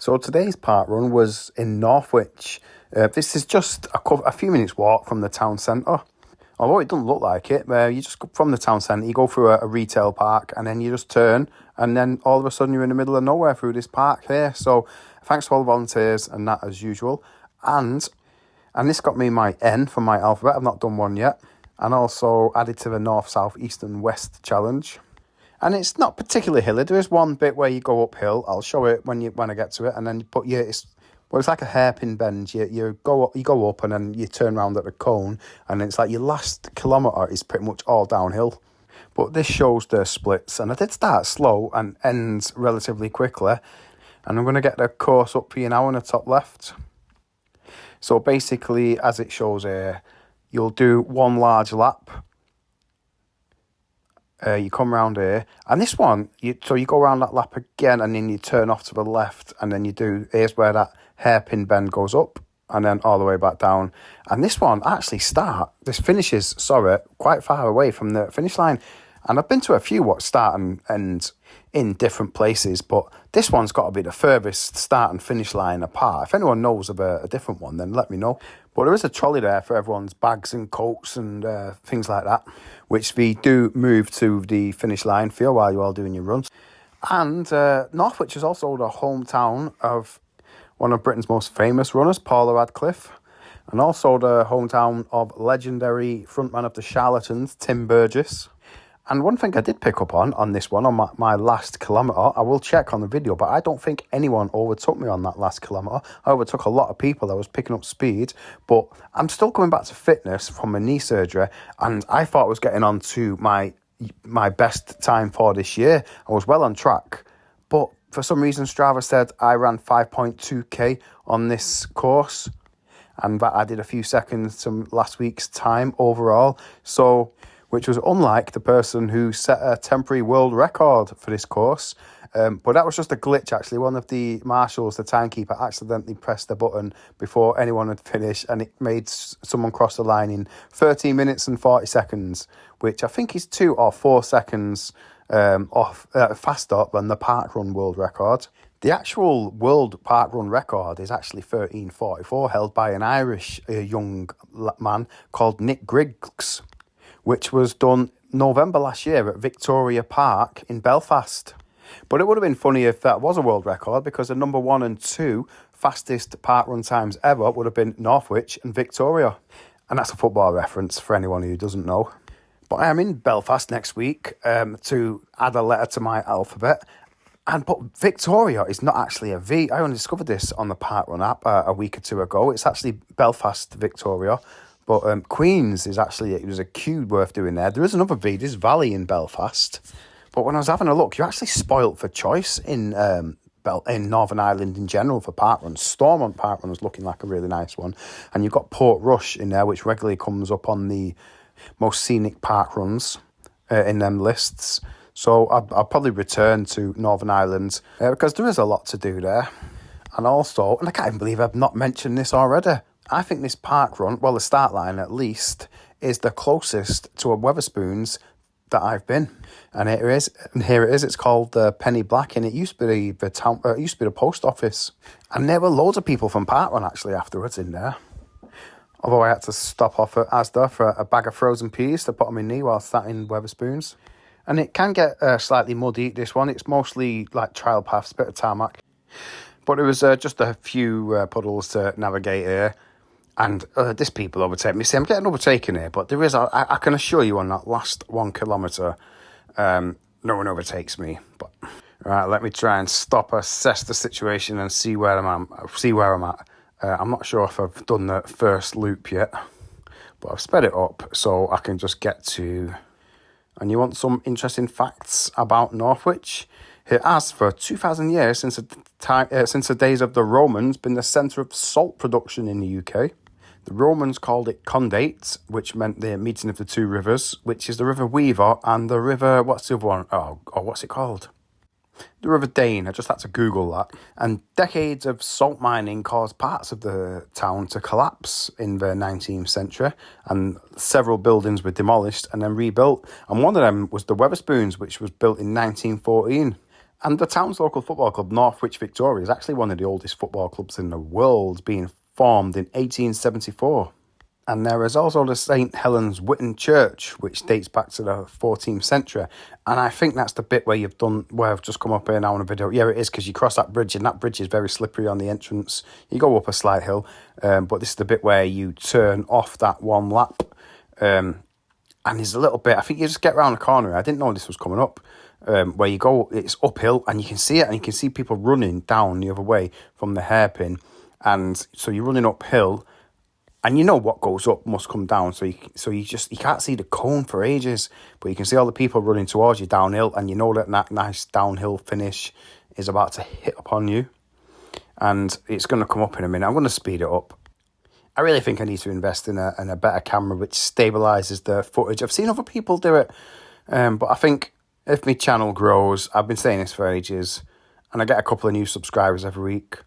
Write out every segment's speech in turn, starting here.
So today's park run was in Northwich. This is just a few minutes walk from the town centre. Although it doesn't look like it, you just go from the town centre, you go through a retail park and then you just turn and then all of a sudden you're in the middle of nowhere through this park here. So thanks to all the volunteers and that as usual. And this got me my N for my alphabet. I've not done one yet. And also added to the north, south, east and west challenge. And it's not particularly hilly. There is one bit where you go uphill. I'll show it when I get to it. And then it's like a hairpin bend. You go up and then you turn around at the cone, and it's like your last kilometre is pretty much all downhill. But this shows the splits, and I did start slow and ends relatively quickly. And I'm going to get the course up for you now in the top left. So basically, as it shows here, you'll do one large lap. You come round here, and this one, you go around that lap again, and then you turn off to the left, and then here's where that hairpin bend goes up, and then all the way back down. And this one finishes quite far away from the finish line. And I've been to a few what start and end in different places, but this one's got to be the furthest start and finish line apart. If anyone knows of a different one, then let me know. But there is a trolley there for everyone's bags and coats and things like that, which we do move to the finish line for you while you're all doing your runs. And Northwich is also the hometown of one of Britain's most famous runners, Paula Radcliffe, and also the hometown of legendary frontman of the Charlatans, Tim Burgess. And one thing I did pick up on this one, on my last kilometre, I will check on the video, but I don't think anyone overtook me on that last kilometre. I overtook a lot of people. I was picking up speed, but I'm still coming back to fitness from my knee surgery, and I thought I was getting on to my best time for this year. I was well on track, but for some reason Strava said I ran 5.2k on this course, and that added a few seconds to last week's time overall, which was unlike the person who set a temporary world record for this course. But that was just a glitch, actually. One of the marshals, the timekeeper, accidentally pressed the button before anyone had finished, and it made someone cross the line in 13 minutes and 40 seconds, which I think is 2 or 4 seconds faster than the parkrun world record. The actual world parkrun record is actually 13:44, held by an Irish young man called Nick Griggs, which was done November last year at Victoria Park in Belfast. But it would have been funny if that was a world record, because the number 1 and 2 fastest parkrun times ever would have been Northwich and Victoria. And that's a football reference for anyone who doesn't know. But I am in Belfast next week to add a letter to my alphabet. But Victoria is not actually a V. I only discovered this on the Parkrun app a week or two ago. It's actually Belfast, Victoria. But Queens is actually, it was a Q worth doing there. There is another V, there's Valley in Belfast. But when I was having a look, you're actually spoilt for choice in Northern Ireland in general for parkruns. Stormont Parkrun was looking like a really nice one. And you've got Portrush in there, which regularly comes up on the most scenic parkruns in them lists. So I'll probably return to Northern Ireland because there is a lot to do there. And also, and I can't even believe I've not mentioned this already, I think this parkrun, well, the start line at least, is the closest to a Wetherspoons that I've been. And here it is. It's called the Penny Black, and it used to be the post office. And there were loads of people from parkrun actually afterwards in there. Although I had to stop off at Asda for a bag of frozen peas to put on my knee while sat in Wetherspoons. And it can get slightly muddy, this one. It's mostly like trial paths, bit of tarmac. But it was just a few puddles to navigate here. And this people overtake me. See, I'm getting overtaken here, but there is, I can assure you on that last 1 kilometre, no one overtakes me. But right, let me try and assess the situation and see where I'm at. I'm not sure if I've done the first loop yet, but I've sped it up so I can just get to. And you want some interesting facts about Northwich? It has, for 2,000 years, since the days of the Romans, been the centre of salt production in the UK. The Romans called it Condate, which meant the meeting of the two rivers, which is the River Weaver and the River, what's the other one? What's it called? The River Dane. I just had to Google that. And decades of salt mining caused parts of the town to collapse in the 19th century, and several buildings were demolished and then rebuilt. And one of them was the Wetherspoons, which was built in 1914. And the town's local football club, Northwich Victoria, is actually one of the oldest football clubs in the world, being formed in 1874. And there is also the St Helens Witten Church, which dates back to the 14th century. And I think that's the bit where I've just come up here now in a video. Yeah, it is, because you cross that bridge, and that bridge is very slippery on the entrance. You go up a slight hill, but this is the bit where you turn off that one lap. And there's a little bit, I think you just get around the corner. I didn't know this was coming up. Where you go, it's uphill, and you can see it, and you can see people running down the other way from the hairpin. And so you're running uphill, and you know what goes up must come down, so you can't see the cone for ages, but you can see all the people running towards you downhill, and you know that nice downhill finish is about to hit upon you, and it's going to come up in a minute. I'm going to speed it up. I really think I need to invest in a better camera which stabilises the footage. I've seen other people do it, but I think if my channel grows, I've been saying this for ages, and I get a couple of new subscribers every week,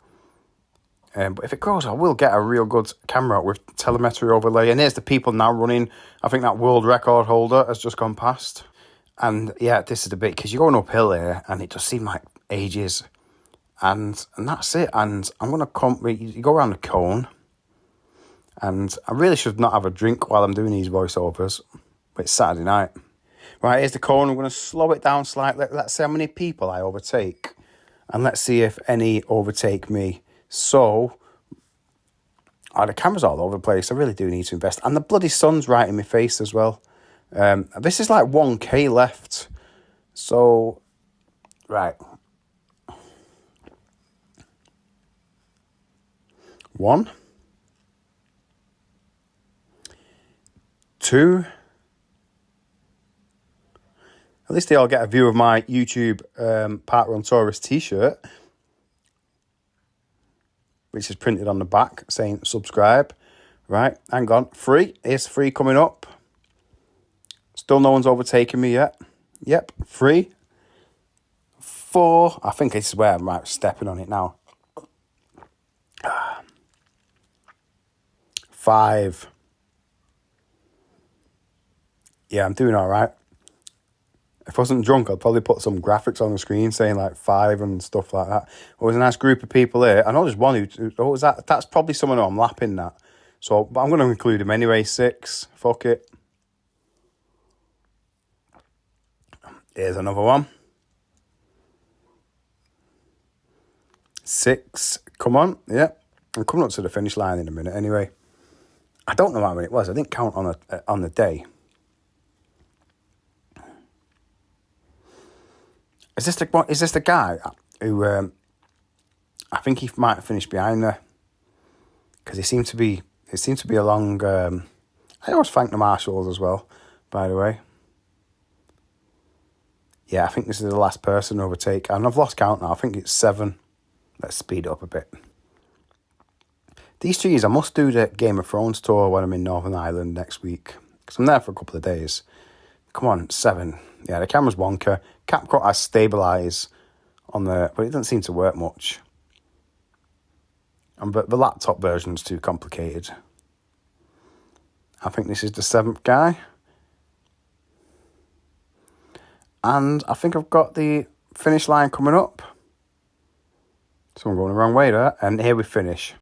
but if it grows, I will get a real good camera with telemetry overlay. And here's the people now running. I think that world record holder has just gone past. And yeah, this is the bit, because you're going uphill here, and it just seemed like ages. And that's it. And I'm going to you go around the cone. And I really should not have a drink while I'm doing these voiceovers, but it's Saturday night. Right, here's the cone. I'm going to slow it down slightly. Let's see how many people I overtake. And let's see if any overtake me. So, the camera's all over the place. I really do need to invest. And the bloody sun's right in my face as well. This is like 1k left. So, right. 1, 2. At least they all get a view of my YouTube Parkrun Tourist t-shirt, which is printed on the back saying subscribe. Right, hang on. 3. Here's 3 coming up. Still no one's overtaken me yet. Yep, 3. 4. I think this is where I'm right stepping on it now. 5. Yeah, I'm doing all right. If I wasn't drunk, I'd probably put some graphics on the screen saying like 5 and stuff like that. There was a nice group of people here. I know there's one who was that. That's probably someone who I'm lapping that. So, but I'm going to include him anyway. 6. Fuck it. Here's another one. 6. Come on. Yeah. I'm coming up to the finish line in a minute anyway. I don't know how many it was. I didn't count on the day. Is this the guy who I think he might have finished behind there, because it seemed to be a long. I always thank the marshals as well, by the way. Yeah, I think this is the last person to overtake, and I've lost count now. I think it's 7. Let's speed up a bit. These trees, I must do the Game of Thrones tour when I'm in Northern Ireland next week, because I'm there for a couple of days. Come on, 7. Yeah, the camera's wonker. CapCut has stabilise on the, but it doesn't seem to work much. But the laptop version's too complicated. I think this is the 7th guy. And I think I've got the finish line coming up. So I'm going the wrong way there. And here we finish.